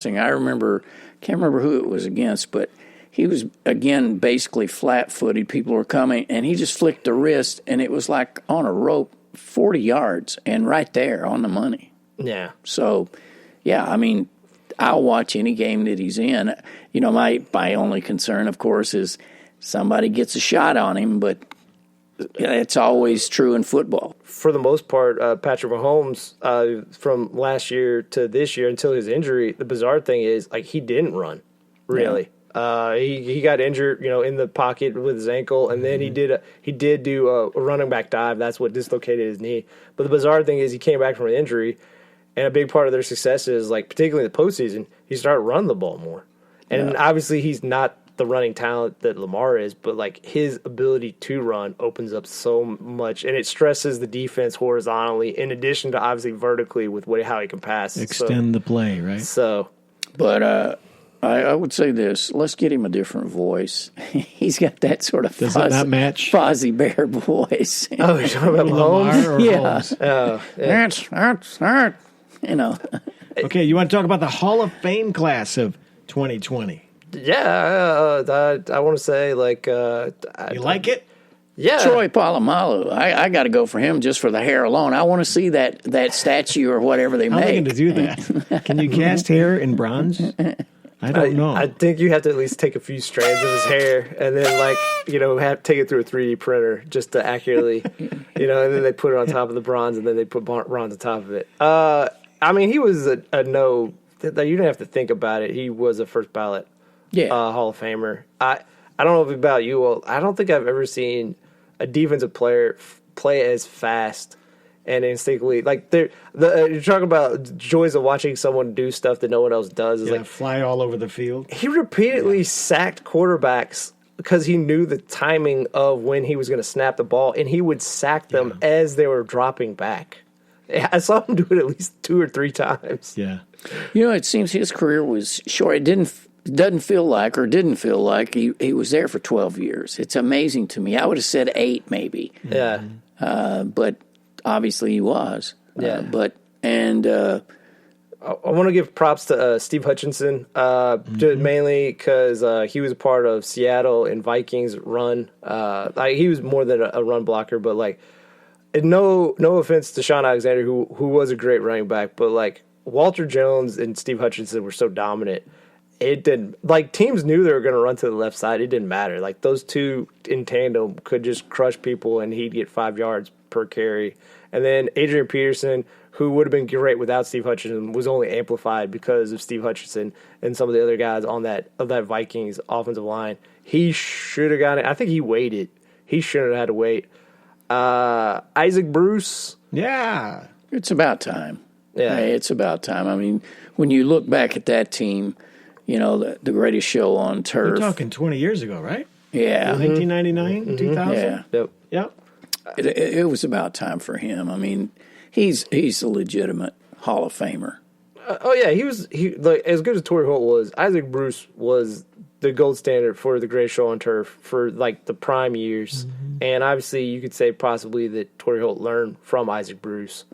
Can't remember who it was against, but he was, again, basically flat-footed. People were coming, and he just flicked the wrist, and it was like on a rope 40 yards and right there on the money. Yeah. So, yeah, I mean, I'll watch any game that he's in. You know, my only concern, of course, is somebody gets a shot on him, but it's always true in football. For the most part, Patrick Mahomes, from last year to this year until his injury, the bizarre thing is, like, he didn't run, really. Yeah. He got injured, in the pocket with his ankle, and then he did do a running back dive. That's what dislocated his knee. But the bizarre thing is he came back from an injury, and a big part of their success is, like, particularly in the postseason, he started running the ball more. And obviously he's not the running talent that Lamar is, but like his ability to run opens up so much, and it stresses the defense horizontally in addition to obviously vertically with how he can pass. Extend the play, right? So, but I would say this: let's get him a different voice. He's got that sort of does that not match Fozzie Bear voice. Oh, you're talking about Lamar or Holmes? Oh, yeah. Okay, you want to talk about the Hall of Fame class of 2020? Yeah, I want to say, like... you like it? Yeah. Troy Polamalu. I got to go for him just for the hair alone. I want to see that statue or whatever they How make. are they going to do that? Can you cast hair in bronze? I don't know. I think you have to at least take a few strands of his hair and then, take it through a 3D printer just to accurately, and then they put it on top of the bronze and then they put bronze on top of it. I mean, he was a no... You didn't have to think about it. He was a first ballot Hall of Famer. I don't know about you. Well, I don't think I've ever seen a defensive player play as fast and instinctively. Like you're talking about joys of watching someone do stuff that no one else does. It's fly all over the field. He repeatedly sacked quarterbacks because he knew the timing of when he was going to snap the ball, and he would sack them as they were dropping back. I saw him do it at least 2 or 3 times. Yeah. It seems his career was short. It didn't feel like he was there for 12 years. It's amazing to me. I would have said 8 maybe. Yeah. But obviously he was. Yeah. I want to give props to Steve Hutchinson, mainly because he was a part of Seattle and Vikings run. He was more than a run blocker, but no offense to Sean Alexander, who was a great running back, but Walter Jones and Steve Hutchinson were so dominant. It didn't teams knew they were going to run to the left side. It didn't matter. Those two in tandem could just crush people, and he'd get 5 yards per carry. And then Adrian Peterson, who would have been great without Steve Hutchinson, was only amplified because of Steve Hutchinson and some of the other guys on that Vikings offensive line. He should have gotten it. I think he waited. He shouldn't have had to wait. Isaac Bruce. Yeah. It's about time. Yeah. Hey, it's about time. I mean, when you look back at that team, the greatest show on turf. We're talking 20 years ago, right? Yeah. 1999, 2000? Yeah. Yep. It was about time for him. I mean, he's a legitimate Hall of Famer. He was as good as Torrey Holt was. Isaac Bruce was the gold standard for the greatest show on turf for the prime years, and obviously you could say possibly that Torrey Holt learned from Isaac Bruce.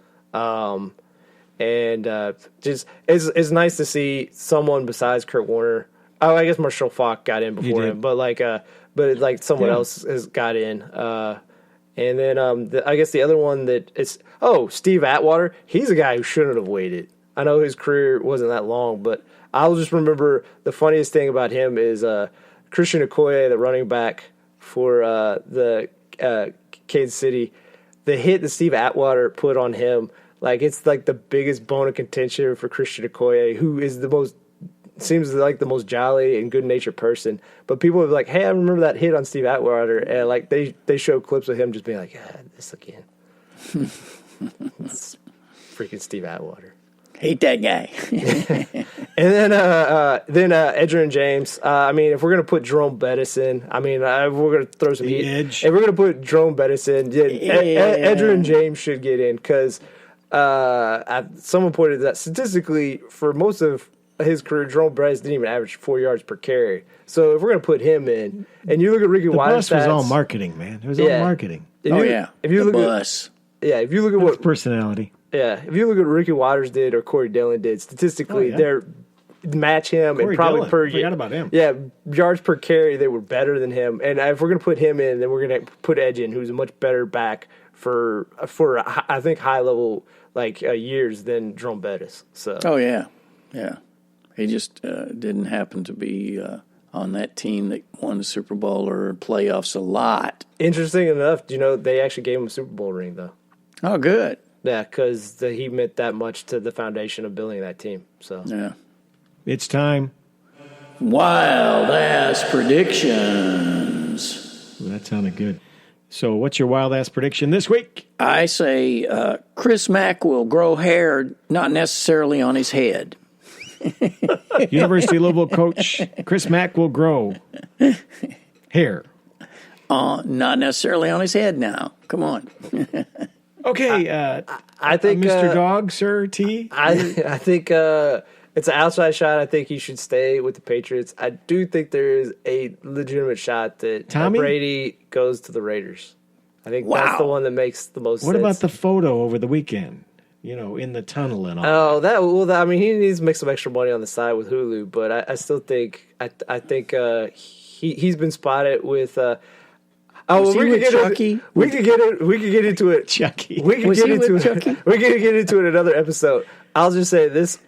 Just it's nice to see someone besides Kurt Warner. Oh, I guess Marshall Faulk got in before him, but someone else has got in. And then I guess the other one that is Steve Atwater. He's a guy who shouldn't have waited. I know his career wasn't that long, but I'll just remember the funniest thing about him is Christian Okoye, the running back for the Kansas City. The hit that Steve Atwater put on him, it's the biggest bone of contention for Christian Okoye, who is seems like the most jolly and good-natured person. But people would be like, hey, I remember that hit on Steve Atwater. And, they show clips of him just being like, this again. It's freaking Steve Atwater. Hate that guy. And then Edgerrin James. If we're going to put Jerome Bettis in, we're going to throw some heat. Edge. If we're going to put Jerome Bettis in, Edgerrin James should get in because someone pointed that statistically for most of his career, Jerome Bettis didn't even average 4 yards per carry. So if we're going to put him in, and you look at Ricky Watters' stats. The bus was all marketing, man. It was all marketing. If you look at personality. Yeah, if you look at what Ricky Watters did or Corey Dillon did, statistically, they're match him, Corey and probably Dillon. per Forgot about him. Yeah, yards per carry, they were better than him. And if we're going to put him in, then we're going to put Edge in, who's a much better back for I think high level years than Jerome Bettis. So Oh yeah, yeah. He just didn't happen to be on that team that won the Super Bowl or playoffs a lot. Interesting enough, they actually gave him a Super Bowl ring though. Oh, good. Yeah, because he meant that much to the foundation of building that team. So Yeah. It's time. Wild ass predictions. Well, that sounded good. So, what's your wild ass prediction this week? I say Chris Mack will grow hair, not necessarily on his head. University of Louisville coach Chris Mack will grow hair. Not necessarily on his head now. Come on. Okay, I think Mr. Dog, Sir T. I think it's an outside shot. I think he should stay with the Patriots. I do think there is a legitimate shot that Tommy? Brady goes to the Raiders. I think Wow. that's the one that makes the most sense. What about the photo over the weekend? In the tunnel and all. Oh, he needs to make some extra money on the side with Hulu, but I still think he's been spotted with. Was he with Chucky? We could get into it. Chucky. We could Was get he with into Chucky? it. We could get into it in another episode. I'll just say this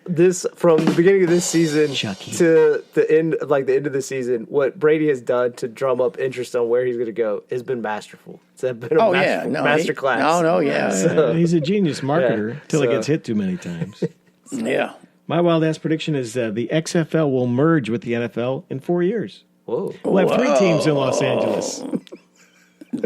from the beginning of this season Chucky. to the end of the season, what Brady has done to drum up interest on where he's going to go has been masterful. It's been a master class. Yeah. He's a genius marketer until he so- gets hit too many times. Yeah. My wild ass prediction is the XFL will merge with the NFL in 4 years. Whoa. We'll have 3 teams in Los Angeles.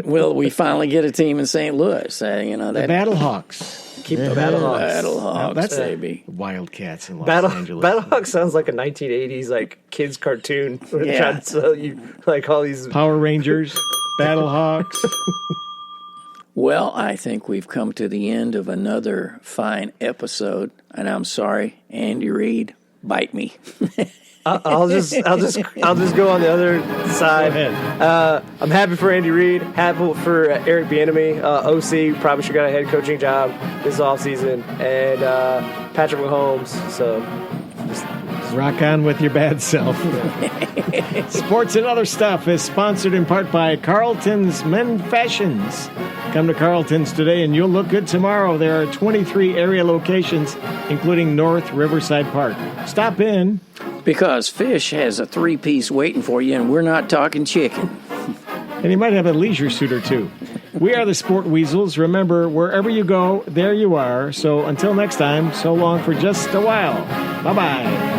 Will we finally get a team in St. Louis? The That Battlehawks. Keep the Battlehawks. Battlehawks, That's baby. Wildcats in Los Angeles. Battlehawks sounds like a 1980s kids cartoon. Where they're Yeah. trying to sell you all these. Power Rangers, Battlehawks. Well, I think we've come to the end of another fine episode, and I'm sorry, Andy Reid, bite me. I'll just go on the other side. Go ahead. I'm happy for Andy Reid. Happy for Eric Bieniemy. OC probably should have got a head coaching job this offseason. And Patrick Mahomes. So just Rock on with your bad self. Sports and Other Stuff is sponsored in part by Carlton's Men Fashions. Come to Carlton's today and you'll look good tomorrow. There are 23 area locations, including North Riverside Park. Stop in. Because Fish has a 3-piece waiting for you, and we're not talking chicken. And you might have a leisure suit or two. We are the Sport Weasels. Remember, wherever you go, there you are. So until next time, so long for just a while. Bye-bye.